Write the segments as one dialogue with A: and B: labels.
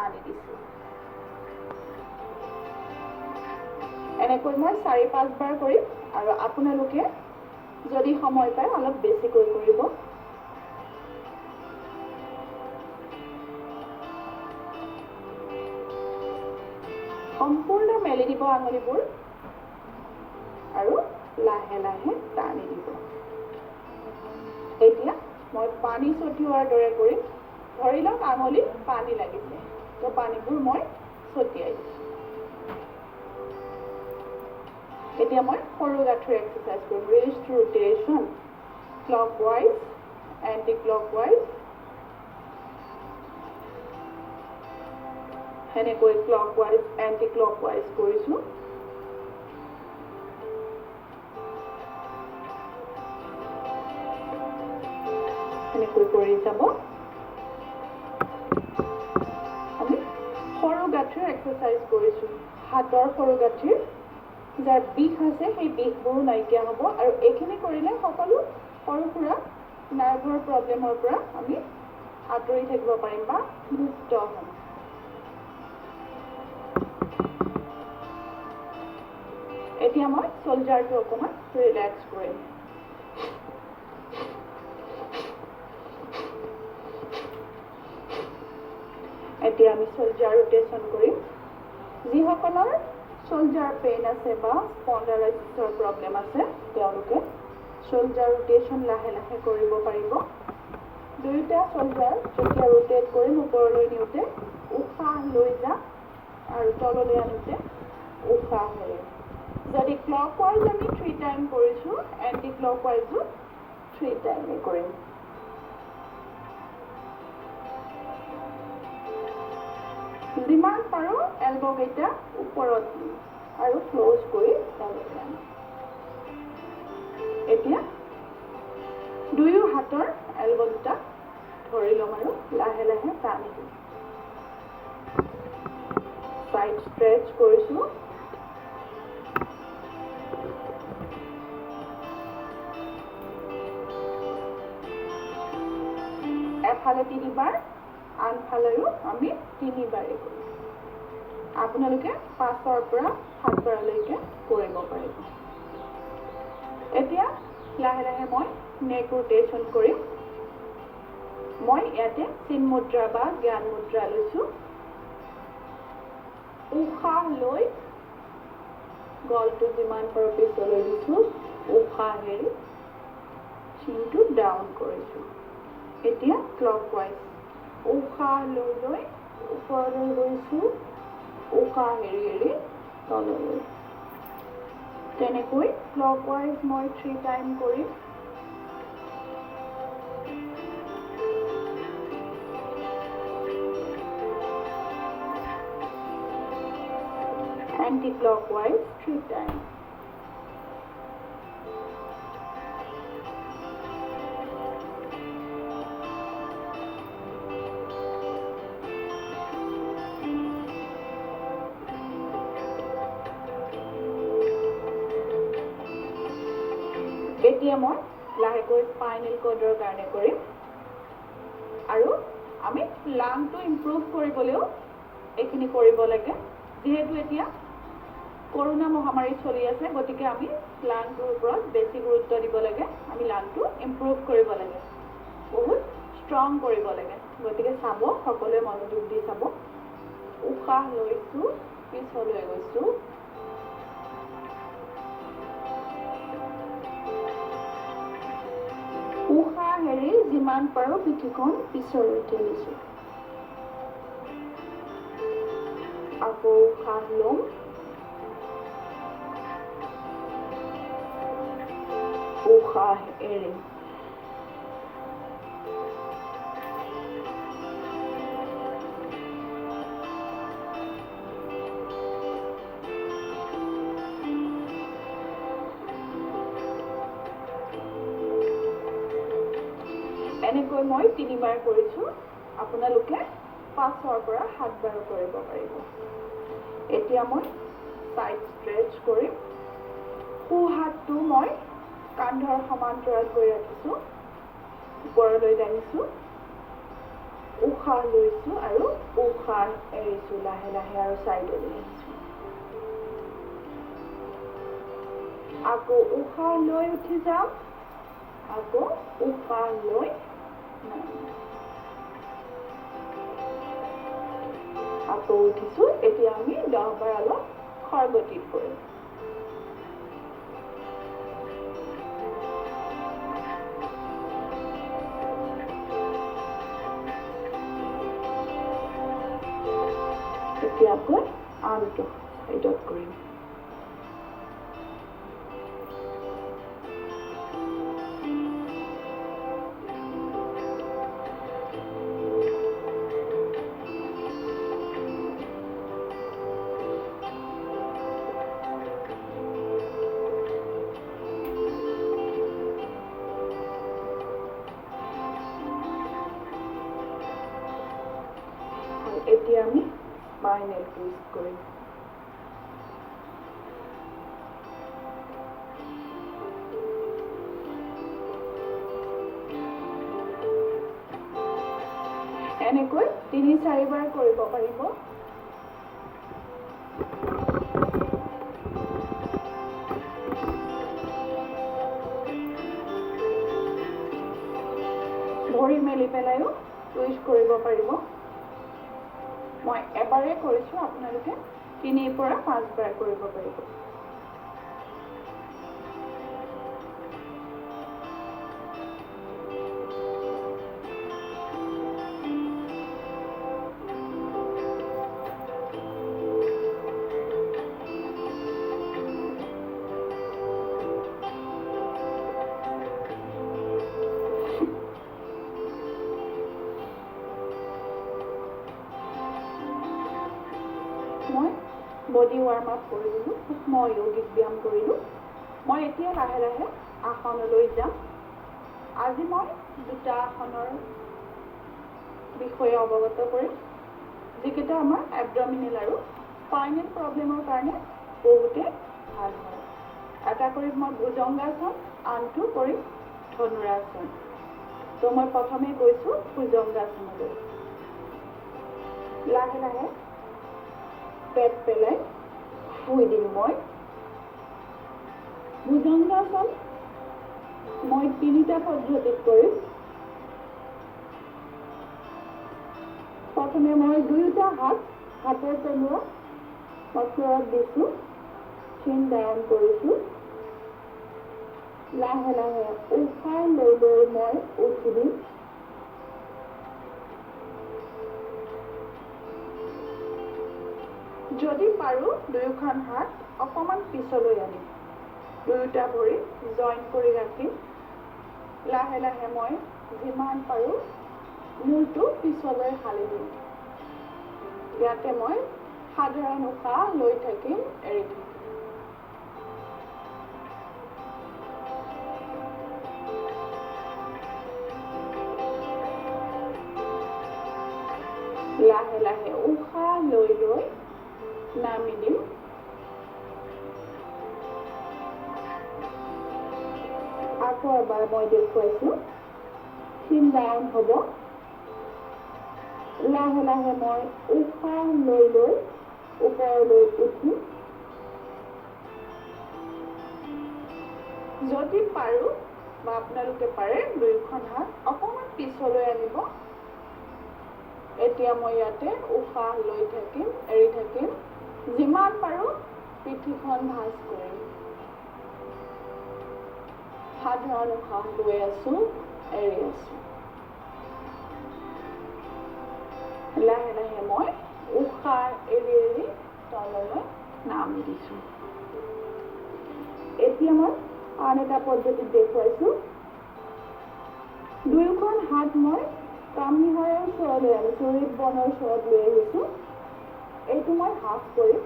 A: টানি দিছোঁ এনেকৈ মই 4-5 বাৰ কৰিম আৰু আপোনালোকে যদি সময় পায় অলপ বেছিকৈ কৰিব সম্পূৰ্ণ মেলি দিব আঙুলিবোৰ আৰু লাহে লাহে টানি দিব এতিয়া মই পানী ছটিওৱাৰ দৰে কৰিম ধৰি লওক আঙুলিত পানী লাগিছে তো পানীবোৰ মই ছটিয়াই দিছোঁ এতিয়া মই সৰু গাঁঠিৰ এক্সাৰচাইজ কৰিম wrist rotation clockwise anti clockwise সেনেকৈ ক্লকৱাইজ এণ্টি ক্লকৱাইজ কৰিছোঁ সেনেকৈ কৰি যাব আমি সৰু গাঁঠিৰ এক্সাৰচাইজ কৰিছোঁ হাতৰ সৰু গাঁঠিৰ যাৰ বিষ আছে সেই বিষবোৰ নাইকিয়া হ'ব আৰু এইখিনি কৰিলে সকলো সৰু সুৰা নাৰ্ভৰ প্ৰব্লেমৰ পৰা আমি আঁতৰি থাকিব পাৰিম বা মুক্ত হ'ম এতিয়া মই শোল্ডাৰটো অকণমান ৰিলেক্স কৰিম এতিয়া আমি শোল্ডাৰ ৰোটেশ্যন কৰিম যিসকলৰ শোল্ডাৰ পেইন আছে বা স্পণ্ডাইলাইটিছৰ প্ৰব্লেম আছে তেওঁলোকে শোল্ডাৰ ৰোটেশ্যন লাহে লাহে কৰিব পাৰিব দুয়োটা শোল্ডাৰ যেতিয়া ৰোটেট কৰিম ওপৰলৈ নিওঁতে উশাহ লৈ যাম আৰু তললৈ আনোতে উশাহ এৰিম যদি ক্লকৱাইজ আমি 3 টাইম কৰিছোঁ এণ্টি ক্লকৱাইজো 3 টাইমে কৰিম যিমান পাৰোঁ এলব'কেইটা ওপৰত আৰু ক্ল'জ কৰি তললৈ আনিম এতিয়া দুয়ো হাতৰ এলব' দুটা ধৰি ল'ম আৰু লাহে লাহে টানি দিম চাইড ষ্ট্ৰেচ কৰিছোঁ এফালে 3 বাৰ আনফালেও আমি 3 বাৰে কৰিম আপোনালোকে 5ৰ পৰা 7 বাৰলৈকে কৰিব পাৰিব এতিয়া লাহে লাহে মই নেক ৰোটেশ্যন কৰিম মই ইয়াতে চিন মুদ্ৰা বা জ্ঞান মুদ্ৰা লৈছোঁ উশাহ লৈ গলটো যিমান পাৰোঁ পিছলৈ দিছোঁ উশাহ এৰি চিনটো ডাউন কৰিছোঁ এতিয়া ক্লকৱাইজ উশাহ লৈ লৈ ওপৰলৈ গৈছোঁ উশাহ এৰি এৰি তললৈ তেনেকৈ ক্লকৱাইজ মই 3 টাইম কৰিম এণ্টি ক্লকৱাইজ 3 টাইম এতিয়া মই লাহেকৈ স্পাইনেল কৰ্ডৰ কাৰণে কৰিম আৰু আমি লাংটো ইম্প্ৰুভ কৰিবলৈও এইখিনি কৰিব লাগে যিহেতু এতিয়া কৰোনা মহামাৰী চলি আছে গতিকে আমি লাংটোৰ ওপৰত বেছি গুৰুত্ব দিব লাগে আমি লাংটো ইম্প্ৰুভ কৰিব লাগে বহুত ষ্ট্ৰং কৰিব লাগে গতিকে চাব সকলোৱে মনোযোগ দি চাব উশাহ লৈছোঁ পিছলৈ গৈছোঁ উশাহ এৰি যিমান পাৰোঁ পিঠিখন পিছলৈ ঠেলিছোঁ আকৌ উশাহ ল'ম উশাহ এৰি এনেকৈ মই 3 বাৰ কৰিছোঁ আপোনালোকে 5ৰ পৰা 7 বাৰ কৰিব পাৰিব এতিয়া মই সাইড ষ্ট্ৰেচ কৰিম সো হাতটো মই কান্ধৰ সমান্তৰাল কৰি ৰাখিছোঁ ওপৰলৈ দাঙিছোঁ উশাহ লৈছোঁ আৰু উশাহ এৰিছোঁ লাহে লাহে আৰু চাইডলৈ আহিছোঁ আকৌ উশাহ লৈ উঠি যাম আকৌ উশাহ লৈ আকৌ উঠিছোঁ এতিয়া আমি 10 বাৰ অলপ খৰগতিত কৰিম এতিয়াকৈ আনটো এইটোত কৰিম এতিয়া আমি স্পাইনেল টুইষ্ট কৰিম এনেকৈ 3-4 বাৰ কৰিব পাৰিব ভৰি মেলি পেলাইও টুইষ্ট কৰিব পাৰিব মই এবাৰে কৰিছোঁ আপোনালোকে 3 পৰা 5 বাৰ কৰিব পাৰিব মই বডি ৱাৰ্ম আপ কৰিলোঁ সূক্ষ্ম যৌগিক ব্যায়াম কৰিলোঁ মই এতিয়া লাহে লাহে আসনলৈ যাম আজি মই দুটা আসনৰ বিষয়ে অৱগত কৰিম যিকেইটা আমাৰ এবডমিনেল আৰু স্পাইনেল প্ৰব্লেমৰ কাৰণে বহুতে ভাল হয় এটা কৰিম মই ভুজংগাসন আনটো কৰিম ধনুৰাসন তো মই প্ৰথমে গৈছোঁ ভুজংগাসনলৈ লাহে লাহে পেট পেলাই শুই দিম মই ভুজংগাসন মই 3টা পদ্ধতিত কৰিম প্ৰথমে মই 2টা হাতৰ তলুৱা ওচৰত দিছোঁ চিন ডাউন কৰিছোঁ লাহে লাহে উশাহ লৈ লৈ মই উঠি দিম যদি পাৰোঁ দুয়োখন হাত অকণমান পিছলৈ আনিম দুয়োটা ভৰি জইন কৰি ৰাখিম লাহে লাহে মই যিমান পাৰোঁ মূৰটো পিছলৈ হালি দিম ইয়াতে মই সাধাৰণ উশাহ লৈ থাকিম এৰি থাকিম লাহে লাহে উশাহ লৈ লৈ নামি দিম আকৌ এবাৰ মই দেখুৱাইছোঁ চিন ডাউন হ'ব লাহে লাহে মই উশাহ লৈ লৈ ওপৰলৈ উঠিম যদি পাৰোঁ বা আপোনালোকে পাৰে দুয়োখন হাত অকণমান পিছলৈ আনিব এতিয়া মই ইয়াতে উশাহ লৈ থাকিম এৰি থাকিম যিমান পাৰোঁ পিঠিখন ভাঁজ কৰিম সাধাৰণ উশাহ লৈ আছোঁ এৰি আছোঁ লাহে লাহে মই উশাহ এৰি এৰি তললৈ নামি দিছোঁ এতিয়া মই আন এটা পদ্ধতিত দেখুৱাইছোঁ দুয়োখন হাত মই কামনিহাৰৰ ওচৰলৈ আনিছোঁ ৰিব বনৰ ওচৰত লৈ আহিছোঁ এইটো মই হাফ কৰিম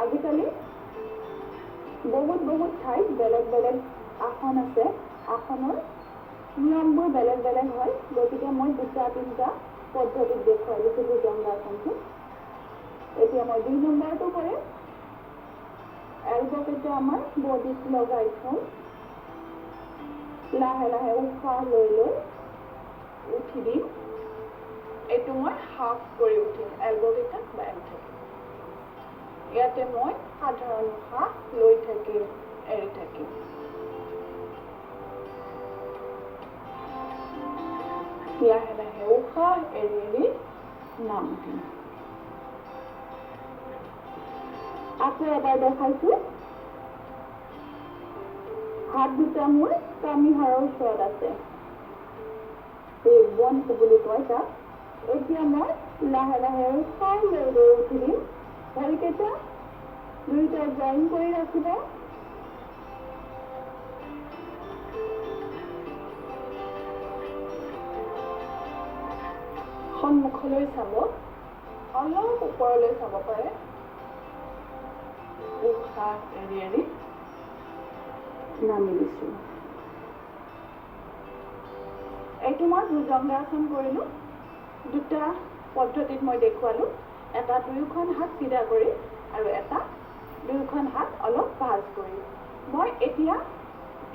A: আজিকালি বহুত ঠাইত বেলেগ বেলেগ আসন আছে আসনৰ নিয়মবোৰ বেলেগ বেলেগ হয় গতিকে মই 2-3টা পদ্ধতিত দেখুৱাই দিছোঁ ভুজংগাসনটো এতিয়া মই 2 নম্বৰটো কৰিম এলবকেইটা আমাৰ বডিত লগাই থওঁ লাহে লাহে উশাহ লৈ লৈ উঠি দিম এইটো মই হাফ কৰি উঠিম এলব'কেইটা বেণ্ড থাকিম ইয়াতে মই সাধাৰণ উশাহ লৈ থাকিম এৰি থাকিম লাহে লাহে উশাহ এৰি এৰি নাম দিম আকৌ এবাৰ দেখাইছোঁ হাত দুটা মোৰ কামিহাৰৰ ওচৰত আছে এই বনটো বুলি কয় তাক এতিয়া মই লাহে লাহে উশাহ লৈ লৈ উঠি দিম ভৰিকেইটা দুইটা জইন কৰি ৰাখিব সন্মুখলৈ চাব অলপ ওপৰলৈ চাব পাৰে উশাহ এৰি এৰি নামি দিছোঁ এইটো মই ভুজংগাসন কৰিলোঁ দুটা পদ্ধতিত মই দেখুৱালোঁ এটা দুয়োখন হাত চিধা কৰি আৰু এটা দুয়োখন হাত অলপ ভাঁজ কৰি মই এতিয়া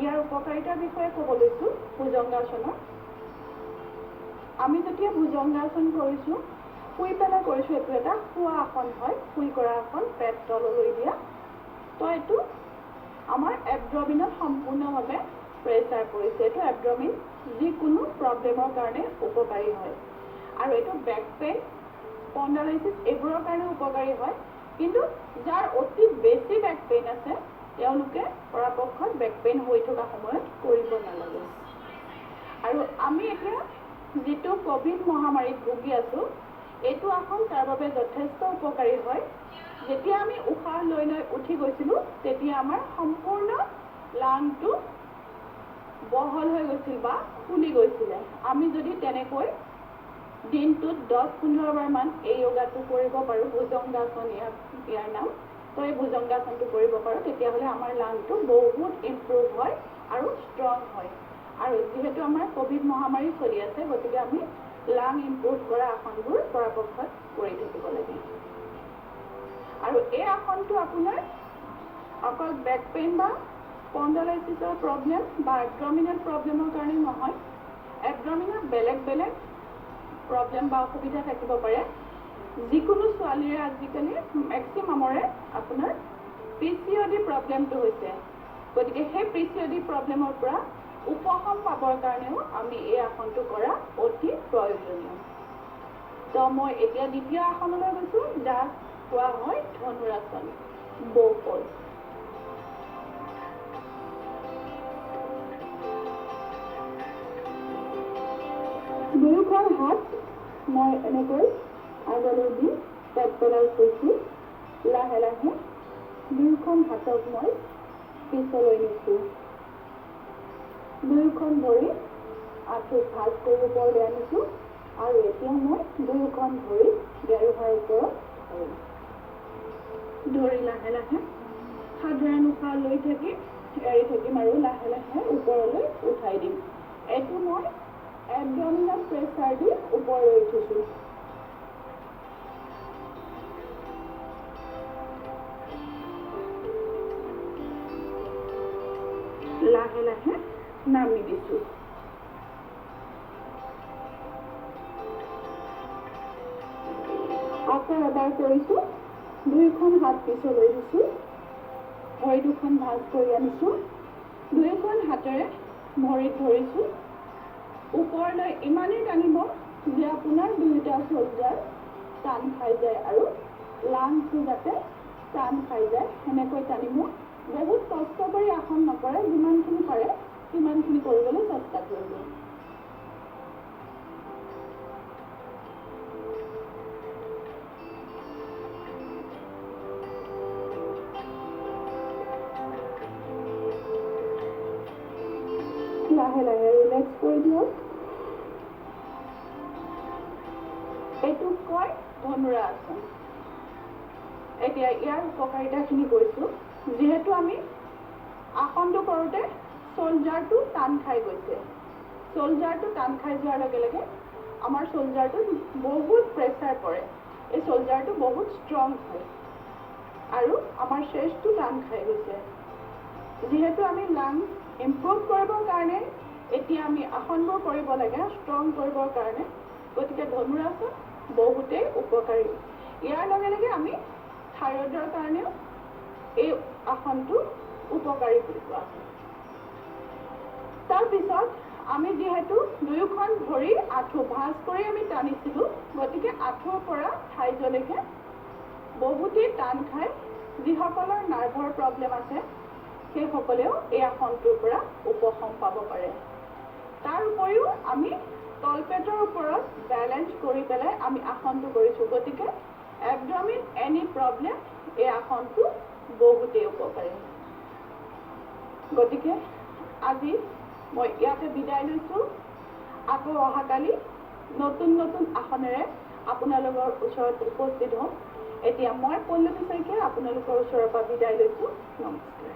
A: ইয়াৰ উপকাৰিতাৰ বিষয়ে ক'ব লৈছোঁ ভুজংগাসনৰ আমি যেতিয়া ভুজংগাসন কৰিছোঁ শুই পেলাই কৰিছোঁ এইটো এটা শোৱা আসন হয় শুই কৰা আসন পেট তললৈ দিয়া তো এইটো আমাৰ এবডমিনত সম্পূৰ্ণভাৱে প্ৰেছাৰ পৰিছে এইটো এবডমিন যিকোনো প্ৰব্লেমৰ কাৰণে উপকাৰী হয় আৰু এইটো বেক পেইন স্পণ্ডাইলাইটিছ এইবোৰৰ কাৰণে উপকাৰী হয় কিন্তু যাৰ অতি বেছি বেক পেইন আছে তেওঁলোকে পৰাপক্ষত বেক পেইন হৈ থকা সময়ত কৰিব নালাগে আৰু আমি এতিয়া যিটো কোভিড মহামাৰীত ভুগি আছোঁ এইটো আসন তাৰ বাবে যথেষ্ট উপকাৰী হয় যেতিয়া আমি উশাহ লৈ লৈ উঠি গৈছিলোঁ তেতিয়া আমাৰ সম্পূৰ্ণ লাংটো বহল হৈ গৈছিল বা ফুলি গৈছিলে আমি যদি তেনেকৈ দিনটোত 10-15 বাৰমান এই যোগাটো কৰিব পাৰোঁ ভুজংগাসন ইয়াৰ নাম তো এই ভুজংগাসনটো কৰিব পাৰোঁ তেতিয়াহ'লে আমাৰ লাংটো বহুত ইম্প্ৰুভ হয় আৰু ষ্ট্ৰং হয় আৰু যিহেতু আমাৰ কোভিড মহামাৰী চলি আছে গতিকে আমি লাং ইম্প্ৰুভ কৰা আসনবোৰ পৰাপক্ষত কৰি থাকিব লাগে আৰু এই আসনটো আপোনাৰ অকল বেক পেইন বা স্পণ্ডাইলাইটিছৰ প্ৰব্লেম বা এবডমিনেল প্ৰব্লেমৰ কাৰণে নহয় এবডমিনত বেলেগ বেলেগ প্ৰব্লেম বা অসুবিধা থাকিব পাৰে যিকোনো ছোৱালীৰে আজিকালি মেক্সিমামৰে আপোনাৰ PCOD প্ৰব্লেমটো হৈছে গতিকে সেই PCOD প্ৰব্লেমৰ পৰা উপশম পাবৰ কাৰণেও আমি এই আসনটো কৰা অতি প্ৰয়োজনীয় তো মই এতিয়া দ্বিতীয় আসনলৈ গৈছোঁ যাক কোৱা হয় ধনুৰাসন বৌ প'জ দুয়োখন হাত মই এনেকৈ আগলৈ দি পেট পেলাই থৈছোঁ লাহে লাহে দুয়োখন হাতক মই পিছলৈ নিছোঁ দুয়োখন ভৰি আঁঠু ভাঁজ কৰি ওপৰলৈ আনিছোঁ আৰু এতিয়া মই দুয়োখন ভৰি গেৰুহাৰ ওপৰত ধৰি লাহে লাহে সাধাৰণ উশাহ লৈ থাকি এৰি থাকিম আৰু লাহে লাহে ওপৰলৈ উঠাই দিম এইটো মই এবডমিনত প্ৰেছাৰ দি ওপৰলৈ উঠিছোঁ লাহে লাহে নামি দিছোঁ আকৌ এবাৰ কৰিছোঁ দুয়োখন হাত পিছলৈ দিছোঁ ভৰি দুখন ভাঁজ কৰি আনিছোঁ দুয়োখন হাতেৰে ভৰিত ধৰিছোঁ ওপৰলৈ ইমানেই টানিব যে আপোনাৰ দুয়োটা শোল্ডাৰ টান খাই যায় আৰু লাংটো যাতে টান খাই যায় সেনেকৈ টানিব বহুত কষ্ট কৰি আসন নকৰে যিমানখিনি পাৰে সিমানখিনি কৰিবলৈ চেষ্টা কৰিব লাহে লাহে ৰিলেক্স কৰি দিয়ক এইটোক কয় ধনুৰাসন এতিয়া ইয়াৰ উপকাৰিতাখিনি কৈছোঁ যিহেতু আমি আসনটো কৰোঁতে শোল্ডাৰটো টান খাই গৈছে শোল্ডাৰটো টান খাই যোৱাৰ লগে লগে আমাৰ শোল্ডাৰটোত বহুত প্ৰেছাৰ পৰে এই শোল্ডাৰটো বহুত ষ্ট্ৰং হয় আৰু আমাৰ চেষ্টটো টান খাই গৈছে যিহেতু আমি লাং ইম্প্ৰুভ কৰিবৰ কাৰণে এতিয়া আমি আসনবোৰ কৰিব লাগে ষ্ট্ৰং কৰিবৰ কাৰণে গতিকে ধনুৰাসন বহুতেই উপকাৰী ইয়াৰ লগে লগে আমি থাইৰয়ডৰ কাৰণেও এই আসনটো উপকাৰী বুলি কোৱা হয় তাৰপিছত আমি যিহেতু দুয়োখন ভৰি আঁঠু ভাঁজ কৰি আমি টানিছিলোঁ গতিকে আঁঠুৰ পৰা ঠাইজলৈকে বহুতেই টান খায় যিসকলৰ নাৰ্ভৰ প্ৰব্লেম আছে সেইসকলেও এই আসনটোৰ পৰা উপশম পাব পাৰে তাৰ উপৰিও আমি তলপেটৰ ওপৰত বেলেঞ্চ কৰি পেলাই আমি আসনটো কৰিছোঁ গতিকে এবডমিন এনি প্ৰব্লেম এই আসনটো বহুতেই উপকাৰী গতিকে আজি মই ইয়াতে বিদায় লৈছোঁ আকৌ অহাকালি নতুন নতুন আসনেৰে আপোনালোকৰ ওচৰত উপস্থিত হ'ম এতিয়া মই পল্লৱী শইকীয়া আপোনালোকৰ ওচৰৰ পৰা বিদায় লৈছোঁ নমস্কাৰ